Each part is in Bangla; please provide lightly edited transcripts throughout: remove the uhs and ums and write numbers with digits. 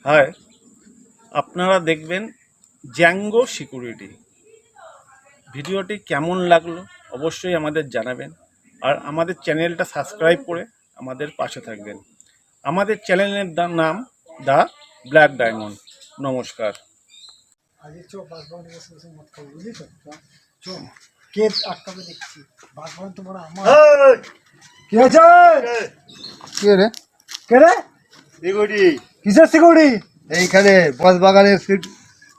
হাই, আপনারা দেখবেন জ্যাঙ্গো সিকিউরিটি। ভিডিওটি কেমন লাগলো অবশ্যই আমাদের জানাবেন, আর আমাদের চ্যানেলটা সাবস্ক্রাইব করে আমাদের পাশে থাকবেন। আমাদের চ্যানেলের নাম দ্য ব্ল্যাক ডায়মন্ড। নমস্কার। কিসের সিকিউরিটি? এইখানে বস বাগানের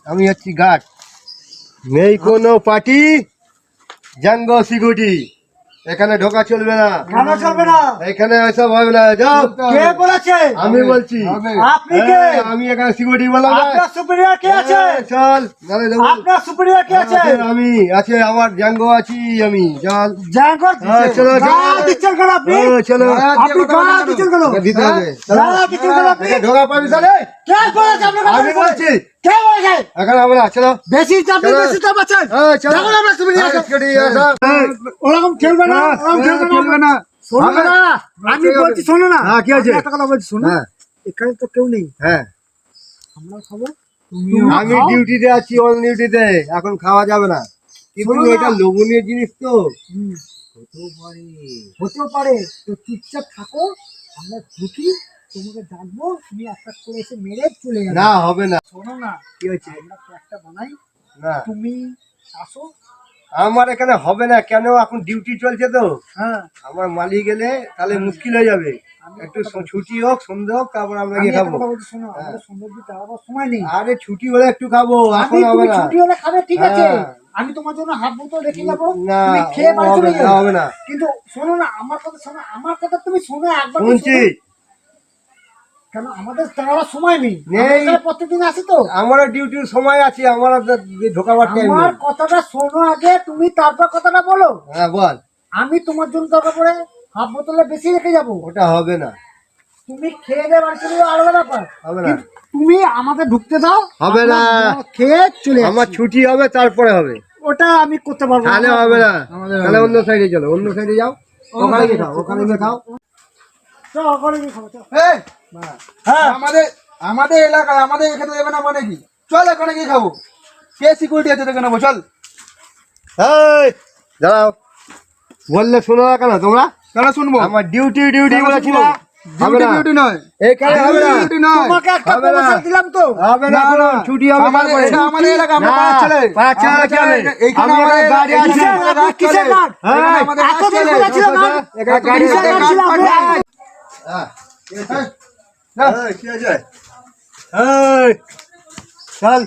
আমি হচ্ছি গার্ড। নেই কোনো পার্টি, জাঙ্গো সিকিউরিটি। এখানে ঢোকা চলবে না। কেন চলবে না? এখানে এসব হবে না। যাও। কে বলেছে? আমি বলছি। আপনি কে? আমি এখানে সিকিউরিটি বললাম না। আপনার সুপিরিয়র কে আছে? চল, নালে দেবো। আপনার সুপিরিয়র কে আছে? আমি আছে, আমার জাঙ্গো আছি আমি। চল জাঙ্গো। চলো দিচ্ছেন কেন আপনি? চলো, আপনি গাড়ি দিচ্ছেন কেন? দিতে হবে। গাড়ি দিচ্ছেন কেন আপনি? ঢোকা পাবি তাহলে? কে বলেছে আপনাকে? আমি বলছি। কে বলেছে? এখন হবে না। চলো বেশি চাপি, বেশি চাপ আছে। চলো। দেখুন আপনার সুপিরিয়র সিকিউরিটি ওরকম খেলবে না, ওরকম খেলবে না। শোনো না, আমি বলছি শোনো না। হ্যাঁ, কি আছে? একটা কথা বলছি শোনো। হ্যাঁ এখানে তো কেউ নেই, হ্যাঁ, আমরা খাবো। আমি ডিউটিতে আছি, অন ডিউটিতে। এখন খাওয়া যাবে না, কিন্তু শোনো না। এটা লোভনীয় জিনিস তো। হতেও পারে, তো চুপচাপ থাকো। আমরা ঢুকি, তোমাকে ডাকবো, তুমি একটা করে এসে মেরে চলে যাবে। না, হবে না। শোনো না, কি হয়েছে? আমরা একটা বানাই, না, তুমি আসো। আমার এখানে হবে না। কেন? এখন ডিউটি চলছে তো। হ্যাঁ, আমার মালিক গেলে তাহলে মুশকিল হয়ে যাবে। একটু ছুটি হোক, সন্ধে হোক, তারপর আমরা আমি গিয়ে একটা খাবো। কথা বলছি শোনো, আমাদের সৌন্দর্য দাঁড়াবার সময় নেই। আরে ছুটি হলে একটু খাবো, এখন হবে তুমি না। ছুটি হলে খাবে, ঠিক আছে। হ্যাঁ। আমি তোমার জন্য হাফ বোতল রেখে যাবো, না, তুমি খেয়ে বাড়ি হবে চলে না, যাবে। হবে না। কিন্তু শোনো না, আমার কথা শোনো, আমার কথা তুমি শোনো একবার। তো শুনছি। শোনো। কেন আমাদের দাঁড়াবার সময় নেই? নেই। আমরা এখানে প্রত্যেকদিন আসি তো। আমারও ডিউটির সময় আছে, আমার ঢোকাবার টাইম আমার নেই। কথাটা শোনো আগে, তুমি তারপর কথাটা বলো। হ্যাঁ বল। আমি তোমার জন্য দরকার পড়ে হাফ বোতলে বেশি রেখে যাবো, ওটা হবে না, তুমি খেয়ে দিয়ে বাড়ি চলে যাও, আলাদা ব্যাপার। হবে না, কিন্তু তুমি আমাদের ঢুকতে দাও। হবে না। আমরা খেয়ে চলে আমার যাচ্ছি। ছুটি হবে, তারপরে হবে। ওটা আমি করতে পারবো না। তাহলে হবে না। আমাদের তাহলে অন্য সাইডে চলো, অন্য সাইডে যাও। ওখানে গিয়ে খাও, ওখানে গিয়ে খাও। চল, ওখানে গিয়ে খাবো, চল। হ্যাঁ, আমাদের এলাকায় আমাদের এখানে দেবে না মানে কি? চল এখানে গিয়ে খাবো। কে সিকিউরিটি আছে দেখে নেবো, চল। এই দাঁড়াও, বললে শোনো না কেন তোমরা? কেন শুনবো? আমার ডিউটি কেন বলেছি শুনবো? না? হবে না, ডিউটি নয়, এখানে হবে না, ডিউটি নয়। তোমাকে একটা হবে না। প্রমোশন দিলাম তো। হবে না, না, কোনো না। ছুটি হবে আমাদের তারপরে। এটা আমাদের এলাকা, আমরা না, পাড়ার ছেলে। পাড়ার ছেলে আমরা চলে। এইখানে আমি আমাদের এখানে গাড়ি আছে। কিসের গাড়ি? আপনি কিসের গাড়ি? হ্যাঁ, আমাদের এতদিন চলে। কোথায় ছিল না? এখানে গাড়ি কিসের আছে। গাড়ি ছিল আপনার? হ্যাঁ, কি আছে? এই, কি আছে? এই, চল।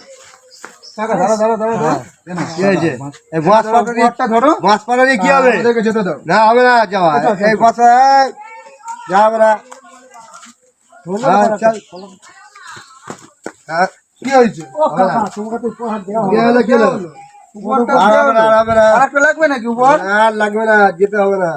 কি হয়েছে? এই বাস পাতারি, বটটা ধরো। বাস পাতারি কি হবে? আমাদেরকে যেতে দাও। না, হবে না যাওয়া। এই বাসে যাবে না। হ্যাঁ, চল। হ্যাঁ, কি হয়েছে? ও কাকা, তোমাকে তো উপহার দেওয়া কি হলো। হলো, কি হলো? উপহারটা আর দেওয়া হবে না, হলো। আর হবে না। আরেকটা লাগবে নাকি উপহার? আর লাগবে না, যেতে হবে না।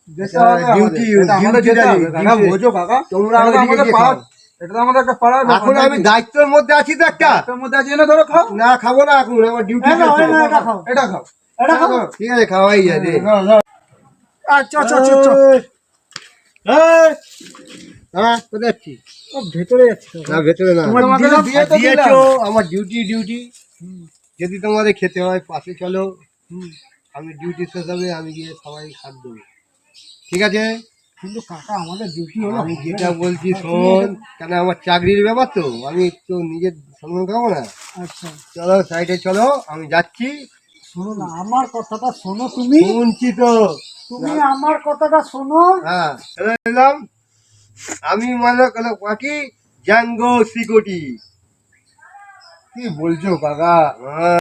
যেতে হবে ডিউটি, আমাদের। এটা আমাদের ডিউটি যেতে জানি, হবে, কাকা, ডিউটি। বোঝো কাকা। তোমরা এটা তো ওইদিকে আমাদের গিয়ে পাড়ার- খাও। এটা তো আমাদের একটা পাড়ার ব্যাপার এখন আমি নাকি? দায়িত্বের মধ্যে আছি তো একটা। তার মধ্যে আছে, এনে ধরো খাও। না, খাবো না এখন, আমার ডিউটি এই নাও, এই নাও, এটা খাও। এটা খাও। এটা খাও। ধরো। ঠিক আছে, খাওয়াই যায় দে। আচ্ছা, আচ্ছা, আচ্ছা, আচ্ছা। হ্যাঁ, কোথায় যাচ্ছিস? ও ভেতরে যাচ্ছে তো। না, ভেতরে না। তোমার তোমাকে দিলাম। দিয়ে তো দিয়েছো, দিলাম। আমার ডিউটি। যদি তোমাদের খেতে হয় পাশে চলো, আমি ডিউটি শেষ হবে, আমি গিয়ে সবাই খাট দেবো। ঠিক আছে? কিন্তু কাকা আমাদের ডিউটি হলো। আমি যেটা বলছি শোন, কেন আমার চাকরির ব্যাপার তো, আমি তো নিজের সম্মান খাবো না। আচ্ছা, চলো সাইডে চলো, আমি যাচ্ছি। শোনো না, আমার কথাটা শোনো তুমি। শুনছি তো। তুমি আমার কথাটা শোনো। হ্যাঁ, চলে এলাম। আমি মনে করো পার্টি জাঙ্গো সিকিউরিটি। কি বলছো কাকা?